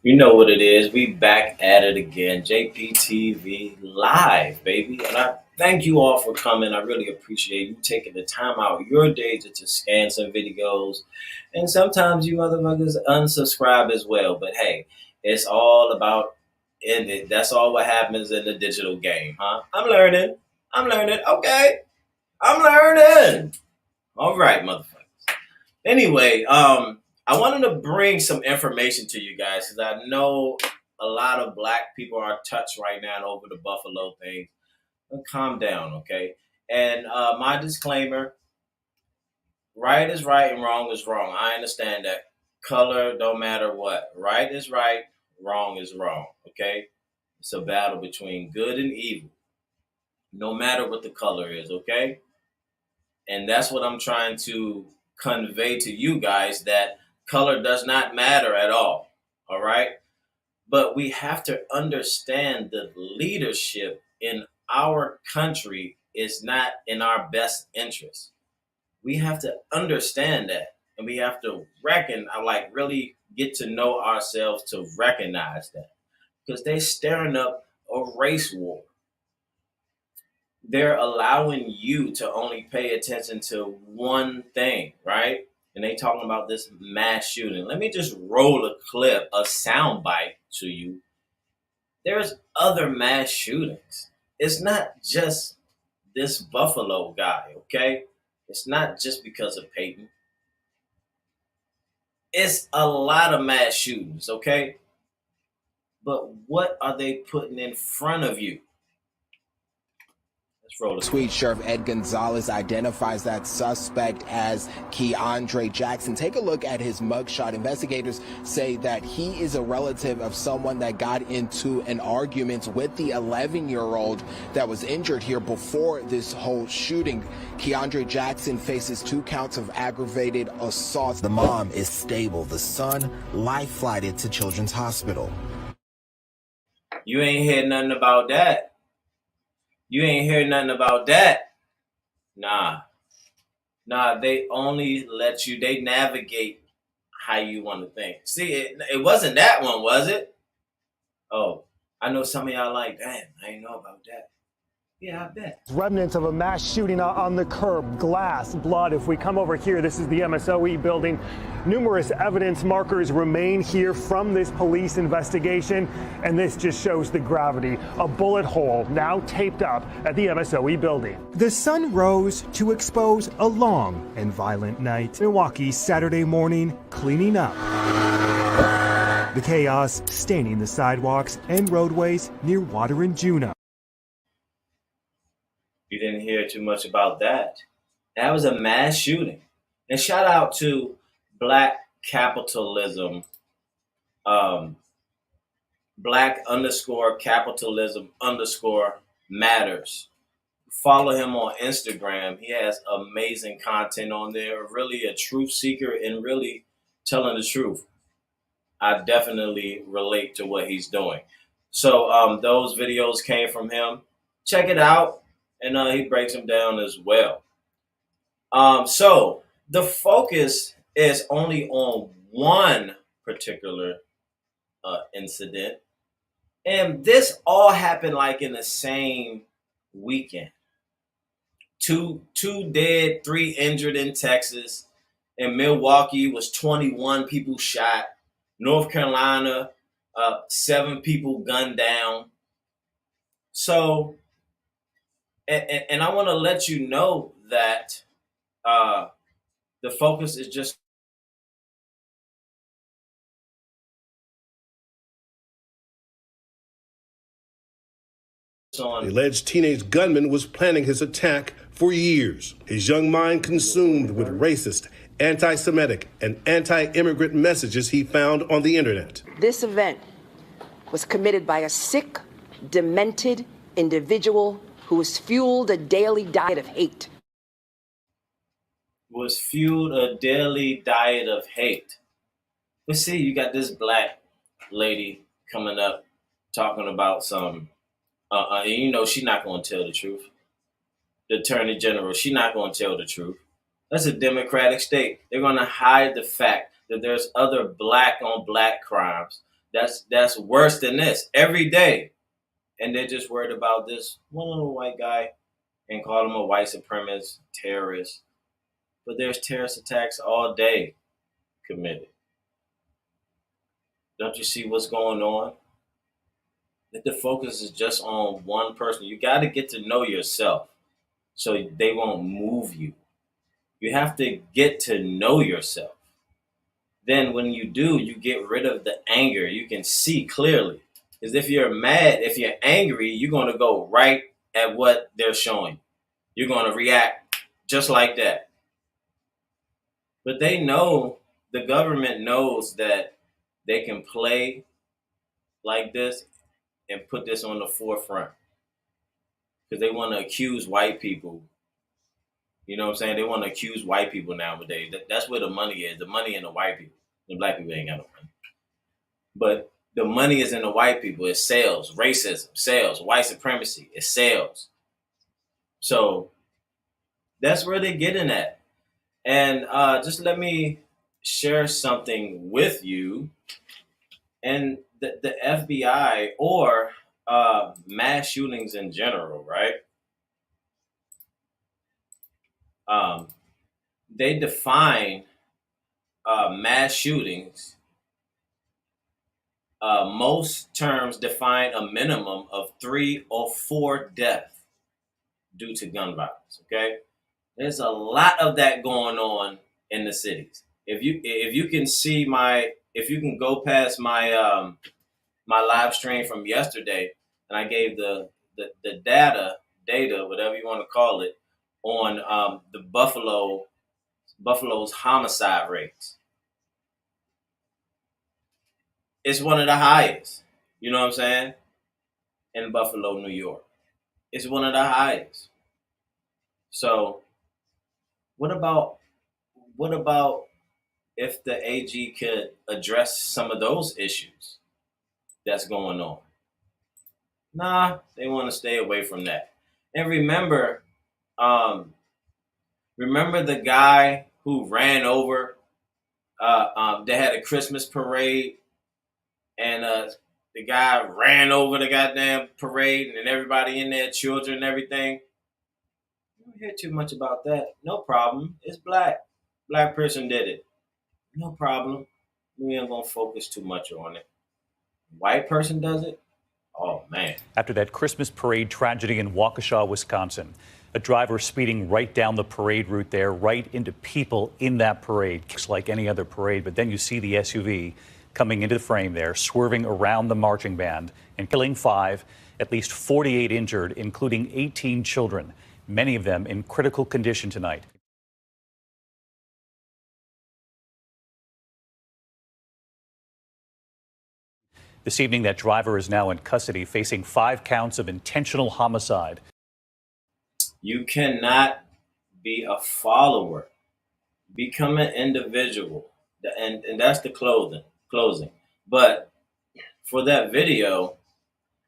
You know what it is. We back at it again. JPTV live, baby. And I thank you all for coming. I really appreciate you taking the time out of your day to scan some videos. And sometimes you motherfuckers unsubscribe as well. But hey, it's all about in it. That's all what happens in the digital game, huh? I'm learning. I'm learning. Okay. I'm learning. All right, motherfucker. Anyway, I wanted to bring some information to you guys because I know a lot of black people are touched right now over the Buffalo thing. Calm down, okay? And my disclaimer: right is right and wrong is wrong. I understand that color don't matter what. Right is right, wrong is wrong. Okay? It's a battle between good and evil, no matter what the color is. Okay? And that's what I'm trying to convey to you guys, that color does not matter at all right, but we have to understand the leadership in our country is not in our best interest. We have to understand that, and we have to really get to know ourselves to recognize that, because they're stirring up a race war. They're allowing you to only pay attention to one thing, right? And they talking about this mass shooting. Let me just roll a clip, a sound bite to you. There's other mass shootings. It's not just this Buffalo guy, okay? It's not just because of Peyton. It's a lot of mass shootings, okay? But what are they putting in front of you? Tweet Sheriff Ed Gonzalez identifies that suspect as Keandre Jackson. Take a look at his mugshot. Investigators say that he is a relative of someone that got into an argument with the 11-year-old that was injured here before this whole shooting. Keandre Jackson faces 2 counts of aggravated assault. The mom is stable. The son life-flighted to Children's Hospital. You ain't heard nothing about that. You ain't heard nothing about that. Nah, they only let you, they navigate how you want to think. See, it wasn't that one, was it? Oh, I know some of y'all like, damn, I ain't know about that. Yeah, I bet. Remnants of a mass shooting on the curb, glass, blood. If we come over here, this is the MSOE building. Numerous evidence markers remain here from this police investigation, and this just shows the gravity. A bullet hole now taped up at the MSOE building. The sun rose to expose a long and violent night. Milwaukee's Saturday morning cleaning up. The chaos staining the sidewalks and roadways near Water and Juneau. You didn't hear too much about that. That was a mass shooting. And shout out to Black Capitalism, Black_capitalism_matters. Follow him on Instagram. He has amazing content on there. Really a truth seeker and really telling the truth. I definitely relate to what he's doing. So those videos came from him. Check it out. And he breaks them down as well. So the focus is only on one particular incident. And this all happened like in the same weekend. Two dead, 3 injured in Texas. In Milwaukee was 21 people shot. North Carolina, 7 people gunned down. So, and I want to let you know that the focus is just on. The alleged teenage gunman was planning his attack for years. His young mind consumed with racist, anti-Semitic, and anti-immigrant messages he found on the internet. This event was committed by a sick, demented individual who has fueled a daily diet of hate. Was fueled a daily diet of hate. But see, you got this black lady coming up talking about some, she's not going to tell the truth. The Attorney General, she's not going to tell the truth. That's a democratic state. They're going to hide the fact that there's other black on black crimes. That's worse than this every day. And they're just worried about this one little white guy and call him a white supremacist terrorist. But there's terrorist attacks all day committed. Don't you see what's going on? That the focus is just on one person. You got to get to know yourself so they won't move you. You have to get to know yourself. Then when you do, you get rid of the anger. You can see clearly. Because if you're mad, if you're angry, you're going to go right at what they're showing. You're going to react just like that. But they know, the government knows that they can play like this and put this on the forefront. Because they want to accuse white people. You know what I'm saying? They want to accuse white people nowadays. That's where the money is. The money in the white people. The black people ain't got no money. But the money is in the white people. It's sales, racism, sales, white supremacy. It's sales. So that's where they're getting at. And just let me share something with you. And the FBI or mass shootings in general, right? They define mass shootings. Most terms define a minimum of 3 or 4 deaths due to gun violence. Okay, there's a lot of that going on in the cities. If you can see if you can go past my my live stream from yesterday, and I gave the data, whatever you want to call it, on the Buffalo's homicide rates. It's one of the highest. You know what I'm saying? In Buffalo, New York, it's one of the highest. So, what about if the AG could address some of those issues that's going on? Nah, they want to stay away from that. And um, remember the guy who ran over? They had a Christmas parade, and the guy ran over the goddamn parade, and everybody in there, children and everything. You don't hear too much about that. No problem. It's black. Black person did it. No problem. We ain't gonna focus too much on it. White person does it. Oh man. After that Christmas parade tragedy in Waukesha, Wisconsin, a driver speeding right down the parade route there, right into people in that parade. Looks like any other parade, but then you see the SUV coming into the frame there, swerving around the marching band and killing 5, at least 48 injured, including 18 children, many of them in critical condition tonight. This evening, that driver is now in custody, facing 5 counts of intentional homicide. You cannot be a follower. Become an individual. And that's the closing. But for that video,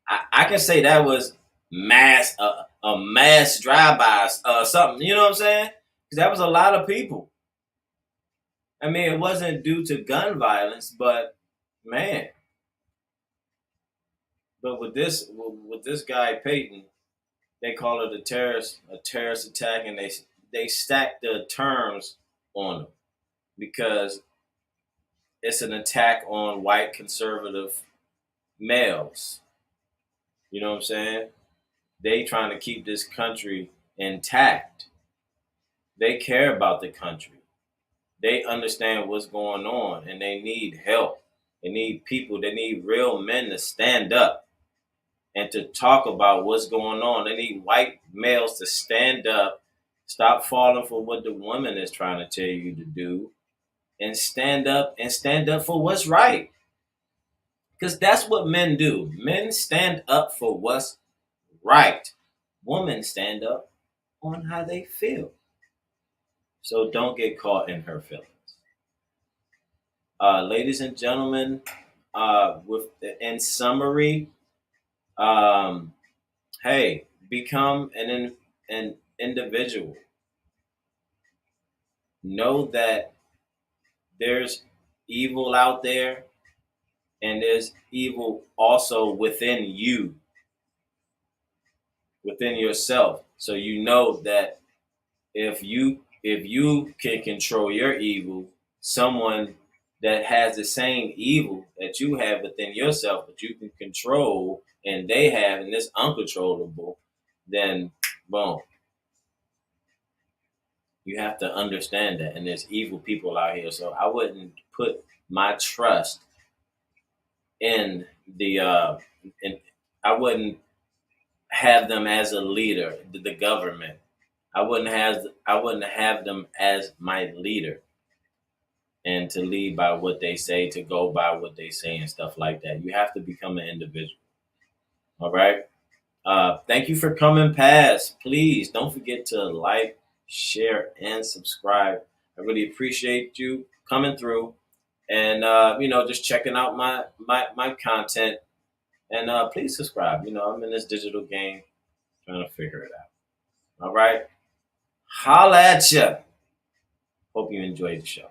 I can say that was a mass drive-by, something. You know what I'm saying? Because that was a lot of people. I mean, it wasn't due to gun violence, but man. But with this guy Peyton, they call it a terrorist attack, and they stack the terms on him because it's an attack on white conservative males. You know what I'm saying? They trying to keep this country intact. They care about the country. They understand what's going on, and they need help. They need people. They need real men to stand up and to talk about what's going on. They need white males to stand up, stop falling for what the woman is trying to tell you to do, and stand up for what's right. Because that's what men do. Men stand up for what's right. Women stand up on how they feel. So don't get caught in her feelings. Ladies and gentlemen, in summary, hey, become an individual. Know that there's evil out there, and there's evil also within you, within yourself. So you know that if you can control your evil, someone that has the same evil that you have within yourself, but you can control, and they have, and it's uncontrollable, then boom. You have to understand that, and there's evil people out here. So I wouldn't put my trust in the in, I wouldn't have them as a leader, the government. I wouldn't have them as my leader, and to lead by what they say, to go by what they say and stuff like that. You have to become an individual. All right. Thank you for coming past. Please don't forget to like, share, and subscribe. I really appreciate you coming through and just checking out my content. And please subscribe. I'm in this digital game trying to figure it out. All right. Holla at ya. Hope you enjoyed the show.